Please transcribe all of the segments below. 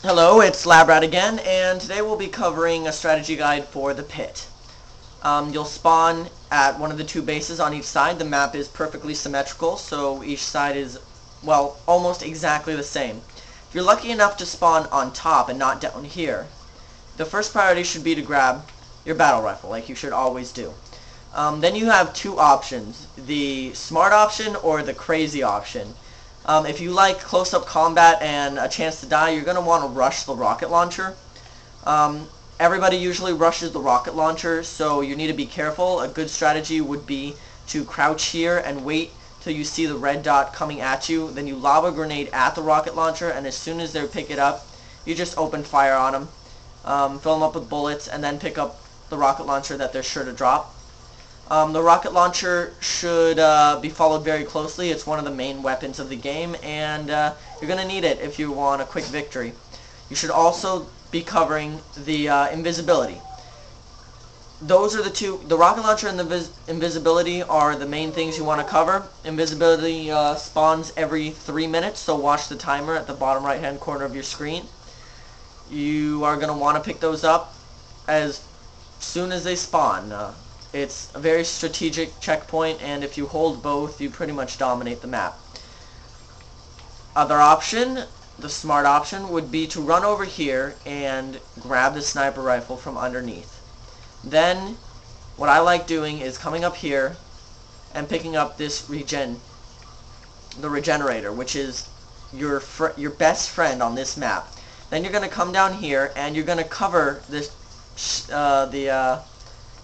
Hello, it's Labrat again, and today we'll be covering a strategy guide for the pit. You'll spawn at one of the two bases on each side. The map is perfectly symmetrical, so each side is, well, almost exactly the same. If you're lucky enough to spawn on top and not down here, the first priority should be to grab your battle rifle, like you should always do. Then you have two options, the smart option or the crazy option. If you like close-up combat and a chance to die, you're going to want to rush the rocket launcher. Everybody usually rushes the rocket launcher, so you need to be careful. A good strategy would be to crouch here and wait till you see the red dot coming at you. Then you lob a grenade at the rocket launcher, and as soon as they pick it up, you just open fire on them. Fill them up with bullets, and then pick up the rocket launcher that they're sure to drop. The rocket launcher should be followed very closely. It's one of the main weapons of the game, and you're going to need it if you want a quick victory. You should also be covering the invisibility. Those are the two. The rocket launcher and the invisibility are the main things you want to cover. Invisibility spawns every 3 minutes, so watch the timer at the bottom right hand corner of your screen. You are going to want to pick those up as soon as they spawn. It's a very strategic checkpoint, and if you hold both, you pretty much dominate the map. Other option, the smart option, would be to run over here and grab the sniper rifle from underneath. Then, what I like doing is coming up here and picking up this the regenerator, which is your best friend on this map. Then you're going to come down here and you're going to cover this the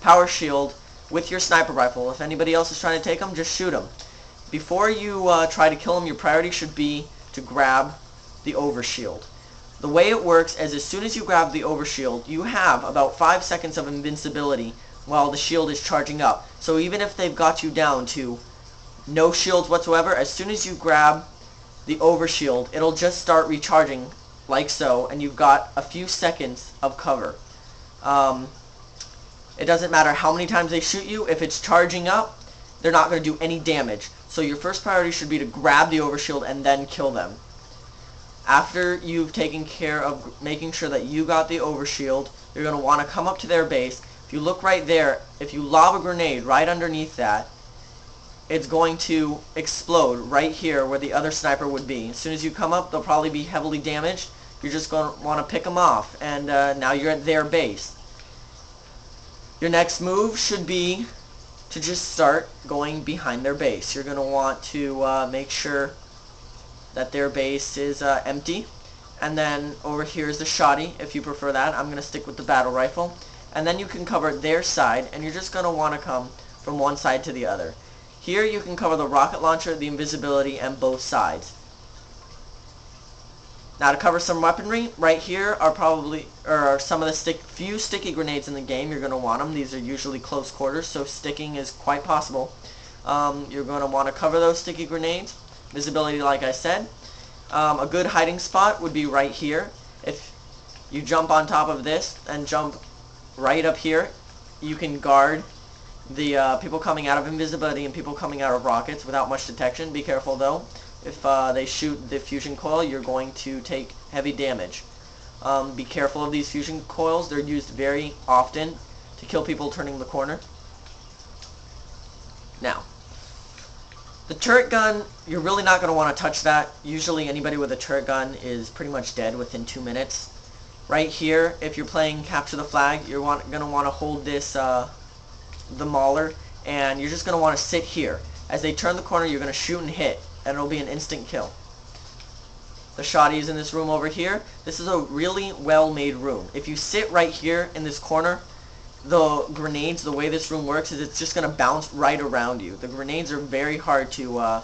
power shield with your sniper rifle. If anybody else is trying to take them, just shoot them. Before you try to kill them, your priority should be to grab the overshield. The way it works is as soon as you grab the overshield, you have about 5 seconds of invincibility while the shield is charging up. So even if they've got you down to no shields whatsoever, as soon as you grab the overshield, it'll just start recharging like so, and you've got a few seconds of cover. It doesn't matter how many times they shoot you. If it's charging up, they're not going to do any damage. So your first priority should be to grab the overshield and then kill them. After you've taken care of making sure that you got the overshield, you're going to want to come up to their base. If you look right there, if you lob a grenade right underneath that, it's going to explode right here where the other sniper would be. As soon as you come up, they'll probably be heavily damaged. You're just going to want to pick them off, and now you're at their base. Your next move should be to just start going behind their base. You're going to want to make sure that their base is empty. And then over here is the shotty, if you prefer that. I'm going to stick with the battle rifle. And then you can cover their side, and you're just going to want to come from one side to the other. Here you can cover the rocket launcher, the invisibility, and both sides. Now to cover some weaponry, right here are some of the few sticky grenades in the game. You're going to want them. These are usually close quarters, so sticking is quite possible. You're going to want to cover those sticky grenades. Visibility, like I said. A good hiding spot would be right here. If you jump on top of this and jump right up here, you can guard the people coming out of invisibility and people coming out of rockets without much detection. Be careful though. If they shoot the fusion coil, you're going to take heavy damage. Be careful of these fusion coils. They're used very often to kill people turning the corner. Now, the turret gun, you're really not going to want to touch that. Usually anybody with a turret gun is pretty much dead within 2 minutes. Right here, if you're playing Capture the Flag, you're going to want to hold this, the mauler, and you're just going to want to sit here. As they turn the corner, you're going to shoot and hit, and it'll be an instant kill. The shotty is in this room over here. This is a really well-made room. If you sit right here in this corner, the grenades, the way this room works is it's just going to bounce right around you. The grenades are very hard to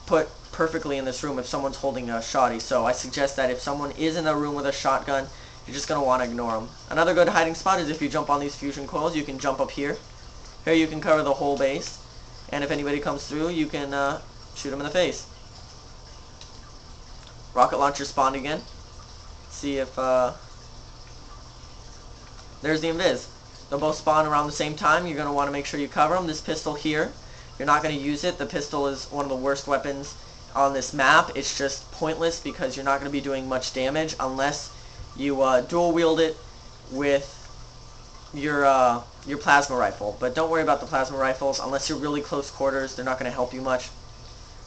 put perfectly in this room if someone's holding a shotty. So I suggest that if someone is in a room with a shotgun, you're just going to want to ignore them. Another good hiding spot is if you jump on these fusion coils, you can jump up here. Here you can cover the whole base. And if anybody comes through, you can shoot them in the face. Rocket launcher spawned again. See if there's the invis. They'll both spawn around the same time. You're going to want to make sure you cover them. This pistol here, you're not going to use it. The pistol is one of the worst weapons on this map. It's just pointless because you're not going to be doing much damage unless you dual wield it with your plasma rifle. But don't worry about the plasma rifles unless you're really close quarters. They're not going to help you much.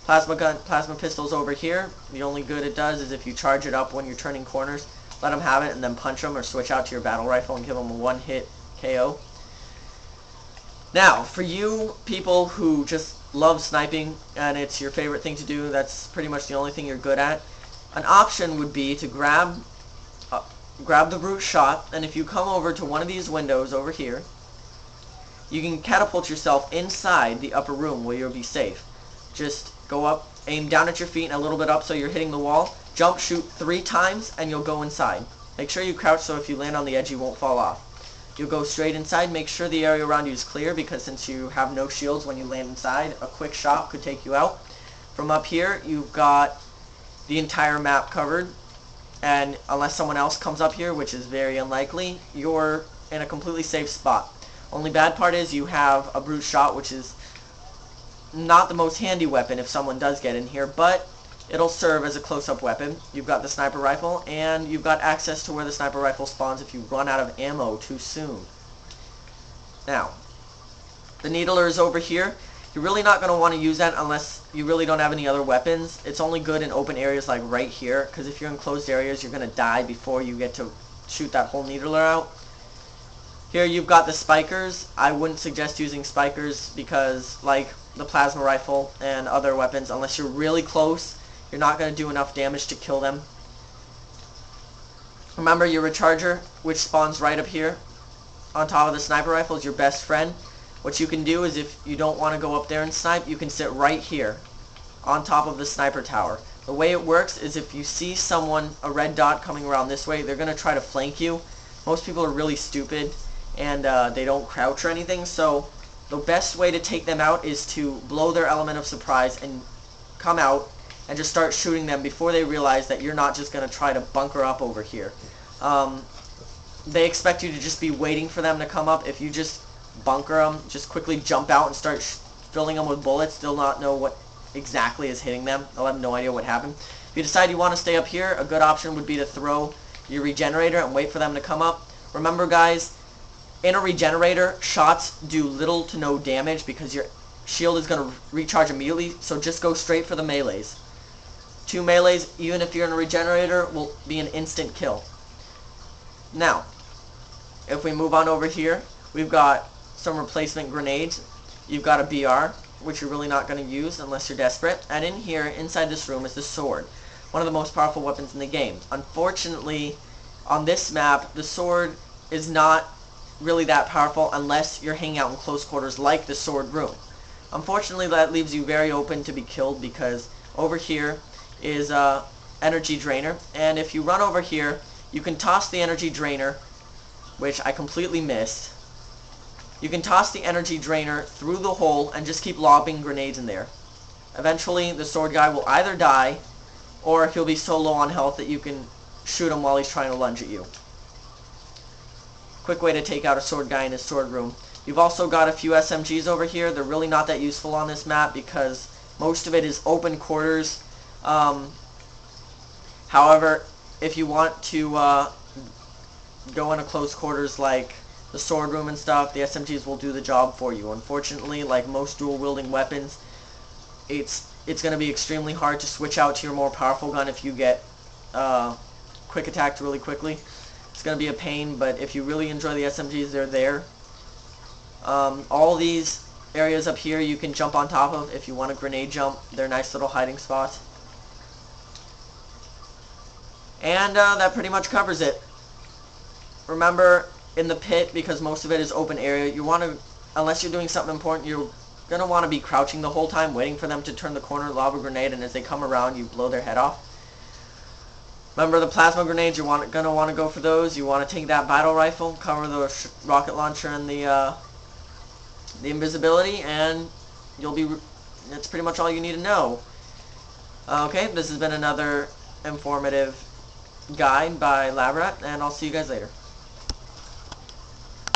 Plasma pistol's over here. The only good it does is if you charge it up when you're turning corners. Let them have it and then punch them, or switch out to your battle rifle and give them a one-hit KO. Now, for you people who just love sniping and it's your favorite thing to do, that's pretty much the only thing you're good at, an option would be to grab the brute shot, and if you come over to one of these windows over here, you can catapult yourself inside the upper room where you'll be safe. Just go up, aim down at your feet and a little bit up so you're hitting the wall, jump, shoot 3 times, and you'll go inside. Make sure you crouch so if you land on the edge you won't fall off. You'll go straight inside. Make sure the area around you is clear, because since you have no shields when you land inside, a quick shot could take you out. From up here, you've got the entire map covered, and unless someone else comes up here, which is very unlikely, you're in a completely safe spot. Only bad part is you have a brute shot, which is not the most handy weapon if someone does get in here, but it'll serve as a close-up weapon. You've got the sniper rifle, and you've got access to where the sniper rifle spawns if you run out of ammo too soon. Now, the needler is over here. You're really not going to want to use that unless you really don't have any other weapons. It's only good in open areas like right here, because if you're in closed areas, you're going to die before you get to shoot that whole needler out. Here you've got the spikers. I wouldn't suggest using spikers because, like the plasma rifle and other weapons, unless you're really close, you're not going to do enough damage to kill them. Remember, your recharger, which spawns right up here on top of the sniper rifle, is your best friend. What you can do is, if you don't want to go up there and snipe, you can sit right here on top of the sniper tower. The way it works is if you see someone, a red dot coming around this way, they're going to try to flank you. Most people are really stupid and they don't crouch or anything, so the best way to take them out is to blow their element of surprise and come out and just start shooting them before they realize that you're not just going to try to bunker up over here. They expect you to just be waiting for them to come up. If you just bunker them, just quickly jump out and start filling them with bullets, they'll not know what exactly is hitting them. They'll have no idea what happened. If you decide you want to stay up here, a good option would be to throw your regenerator and wait for them to come up. Remember, guys, in a regenerator, shots do little to no damage because your shield is going to recharge immediately, so just go straight for the melees. 2 melees, even if you're in a regenerator, will be an instant kill. Now, if we move on over here, we've got some replacement grenades. You've got a BR, which you're really not going to use unless you're desperate. And in here, inside this room, is the sword, one of the most powerful weapons in the game. Unfortunately, on this map, the sword is not really that powerful unless you're hanging out in close quarters like the sword room. Unfortunately, that leaves you very open to be killed because over here is a energy drainer, and if you run over here, you can toss the energy drainer, which I completely missed. You can toss the energy drainer through the hole and just keep lobbing grenades in there. Eventually, the sword guy will either die, or he'll be so low on health that you can shoot him while he's trying to lunge at you. Quick way to take out a sword guy in his sword room. You've also got a few SMGs over here. They're really not that useful on this map because most of it is open quarters. However, if you want to go into close quarters like the sword room and stuff, the SMGs will do the job for you. Unfortunately, like most dual wielding weapons, it's going to be extremely hard to switch out to your more powerful gun if you get quick attacked really quickly. It's going to be a pain, but if you really enjoy the SMGs, they're there. All these areas up here you can jump on top of if you want to grenade jump. They're nice little hiding spots. And that pretty much covers it. Remember, in the pit, because most of it is open area, you want to, unless you're doing something important, you're going to want to be crouching the whole time, waiting for them to turn the corner, lob a grenade, and as they come around, you blow their head off. Remember the plasma grenades, you're going to want to go for those. You want to take that battle rifle, cover the rocket launcher and the invisibility, and that's pretty much all you need to know. Okay, this has been another informative guide by Labrat, and I'll see you guys later.